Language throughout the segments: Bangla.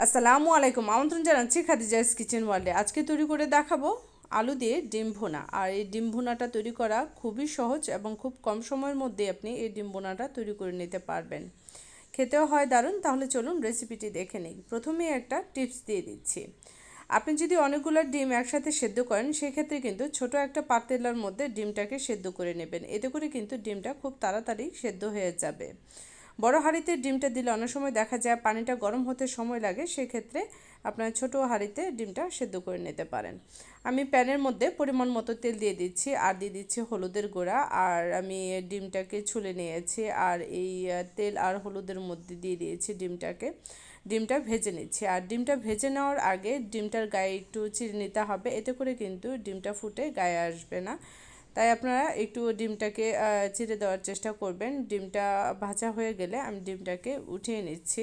আসসালামু আলাইকুম, আমন্ত্রণ জানাচ্ছি খাদিজাস কিচেন ওয়ার্ল্ডে। আজকে তৈরি করে দেখাবো আলু দিয়ে ডিম ভুনা। আর এই ডিম ভুনাটা তৈরি করা খুবই সহজ এবং খুব কম সময়ের মধ্যে আপনি এই ডিম ভুনাটা তৈরি করে নিতে পারবেন। খেতেও হয় দারুণ। তাহলে চলুন রেসিপিটি দেখে নিই। প্রথমেই একটা টিপস দিয়ে দিচ্ছি। আপনি যদি অনেকগুলো ডিম একসাথে সেদ্ধ করেন, সেক্ষেত্রে কিন্তু ছোট একটা পাতিলার মধ্যে ডিমটাকে সেদ্ধ করে নেবেন। এতে করে কিন্তু ডিমটা খুব তাড়াতাড়ি সেদ্ধ হয়ে যাবে। বড় হাঁড়িতে ডিমটা দিলে অনেক সময় দেখা যায় পানিটা গরম হতে সময় লাগে, সেক্ষেত্রে আপনার ছোট হাঁড়িতে ডিমটা সেদ্ধ করে নিতে পারেন। আমি প্যানের মধ্যে পরিমাণ মতো তেল দিয়ে দিচ্ছি আর দিয়ে দিচ্ছি হলুদের গুঁড়া। আর আমি ডিমটাকে ছুলে নিয়েছি আর এই তেল আর হলুদের মধ্যে দিয়ে দিয়েছি ডিমটা ভেজে নিচ্ছি। আর ডিমটা ভেজে নেওয়ার আগে ডিমটার গায়ে একটু চিড়ে নিতে হবে, এতে করে কিন্তু ডিমটা ফুটে গায়ে আসবে না। তাই আপনারা একটু ডিমটাকে চিড়ে দেওয়ার চেষ্টা করবেন। ডিমটা ভাজা হয়ে গেলে আমি ডিমটাকে উঠিয়ে নিচ্ছি।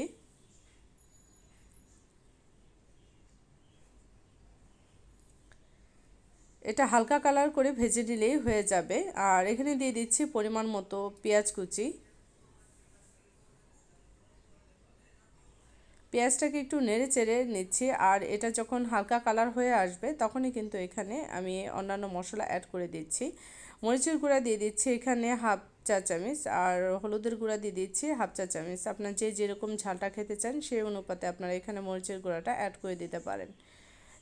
এটা হালকা কালার করে ভেজে নিলেই হয়ে যাবে। আর এখানে দিয়ে দিচ্ছি পরিমাণ মতো পেঁয়াজ কুচি। পেঁয়াজটাকে একটু নেড়ে চেড়ে নিচ্ছি। আর এটা যখন হালকা কালার হয়ে আসবে তখনই কিন্তু এখানে আমি অন্যান্য মশলা অ্যাড করে দিচ্ছি। মরিচের গুঁড়া দিয়ে দিচ্ছি এখানে হাফ চা চামচ, আর হলুদের গুঁড়া দিয়ে দিচ্ছি হাফ চা চামচ। আপনার যেরকম ঝালটা খেতে চান সেই অনুপাতে আপনারা এখানে মরিচের গুঁড়াটা অ্যাড করে দিতে পারেন।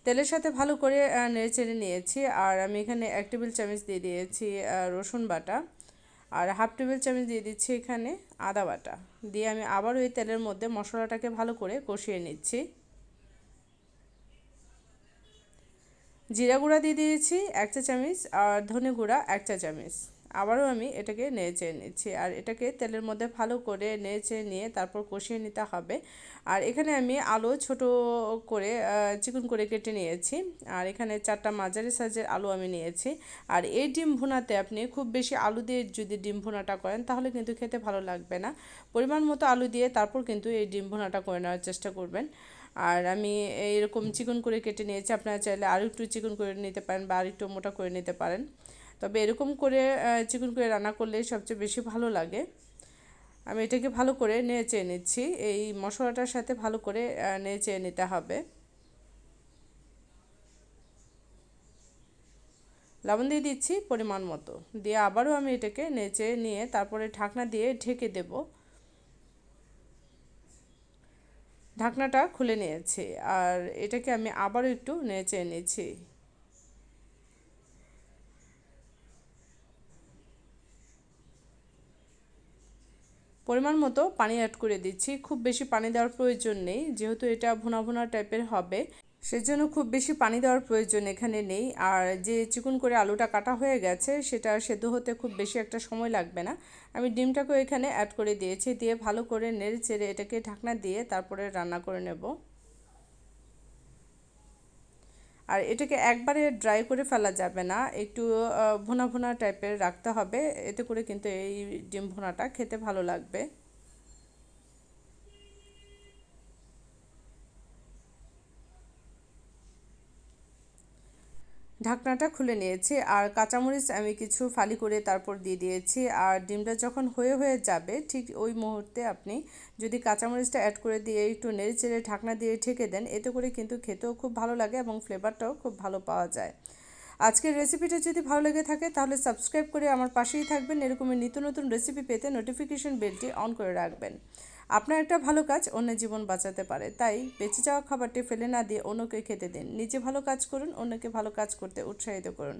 তেলের সাথে ভালো করে নেড়ে চেড়ে নিয়েছি। আর আমি এখানে 1 টেবিল চামচ দিয়ে দিয়েছি রসুন বাটা। আর হাফ টেবিল চামচ দিয়ে দিচ্ছি এখানে আদা বাটা। দিয়ে আমি আবারও এই তেলের মধ্যে মশলাটাকে ভালো করে কষিয়ে নিচ্ছি। জিরা গুঁড়া দিয়ে দিয়েছি 1 চা চামচ আর ধনে গুঁড়া 1 চা চামচ। আবারও আমি এটাকে নেড়ে নিচ্ছি। আর এটাকে তেলের মধ্যে ভালো করে নেড়ে নিয়ে তারপর কষিয়ে নিতে হবে। আর এখানে আমি আলু ছোট করে চিকন করে কেটে নিয়েছি। আর এখানে 4টা মাঝারি সাইজের আলু আমি নিয়েছি। আর এই ডিম ভুনাতে আপনি খুব বেশি আলু দিয়ে যদি ডিম ভুনাটা করেন তাহলে কিন্তু খেতে ভালো লাগবে না। পরিমাণ মতো আলু দিয়ে তারপর কিন্তু এই ডিম ভুনাটা করে নেওয়ার চেষ্টা করবেন। আর আমি এইরকম চিকন করে কেটে নিয়েছি। আপনারা চাইলে আরও একটু চিকন করে নিতে পারেন বা আরেকটু মোটা করে নিতে পারেন। তবে এরকম করে চিকন করে রান্না করলে সবচেয়ে বেশি ভালো লাগে। আমি এটাকে ভালো করে নেড়ে নিচ্ছি। এই মশলাটার সাথে ভালো করে নেড়ে নিতে হবে। লবণ দিয়ে দিচ্ছি পরিমাণ মতো। দিয়ে আবারও আমি এটাকে নেড়ে নিয়ে তারপরে ঢাকনা দিয়ে ঢেকে দেব। ঢাকনাটা খুলে নিয়েছি। আর এটাকে আমি আবারও একটু নেড়ে নিচ্ছি। পরিমাণ মতো পানি অ্যাড করে দিচ্ছি। খুব বেশি পানি দেওয়ার প্রয়োজন নেই, যেহেতু এটা ভুনা ভুনা টাইপের হবে, সেজন্য খুব বেশি পানি দেওয়ার প্রয়োজন এখানে নেই। আর যে চিকন করে আলুটা কাটা হয়ে গেছে সেটা সেদ্ধ হতে খুব বেশি একটা সময় লাগবে না। আমি ডিমটাকেও এখানে অ্যাড করে দিয়েছি। দিয়ে ভালো করে নেড়ে চেড়ে এটাকে ঢাকনা দিয়ে তারপরে রান্না করে নেব। আর এটাকে একবারে ড্রাই করে ফেলা যাবে না, একটু ভুনা ভুনা টাইপের রাখতে হবে। এতে করে কিন্তু এই ডিম ভুনাটা খেতে ভালো লাগবে। ঢাকনাটা খুলে নিয়েছি। আর কাঁচামরিচ আমি কিছু ফালি করে তারপর দিয়ে দিয়েছি। আর ডিমটা যখন হয়ে যাবে ঠিক ওই মুহূর্তে আপনি যদি কাঁচামরিচটা অ্যাড করে দিয়ে একটু নেড়ে চেড়ে ঢাকনা দিয়ে ঢেকে দেন, এতে করে কিন্তু খেতেও খুব ভালো লাগে এবং ফ্লেভারটাও খুব ভালো পাওয়া যায়। আজকের রেসিপিটা যদি ভালো লেগে থাকে তাহলে সাবস্ক্রাইব করে আমার পাশেই থাকবেন। এরকমই নিত্য নতুন রেসিপি পেতে নোটিফিকেশন বেলটি অন করে রাখবেন। আপনার একটা ভালো কাজ অন্যের জীবন বাঁচাতে পারে, তাই বেঁচে যাওয়া খাবারটি ফেলে না দিয়ে অন্যকে খেতে দিন। নিজে ভালো কাজ করুন, অন্যকে ভালো কাজ করতে উৎসাহিত করুন।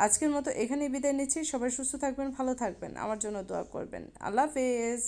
আজকের মতো এখানেই বিদায় নিচ্ছি। সবাই সুস্থ থাকবেন, ভালো থাকবেন, আমার জন্য দোয়া করবেন। আল্লাহ হাফেজ।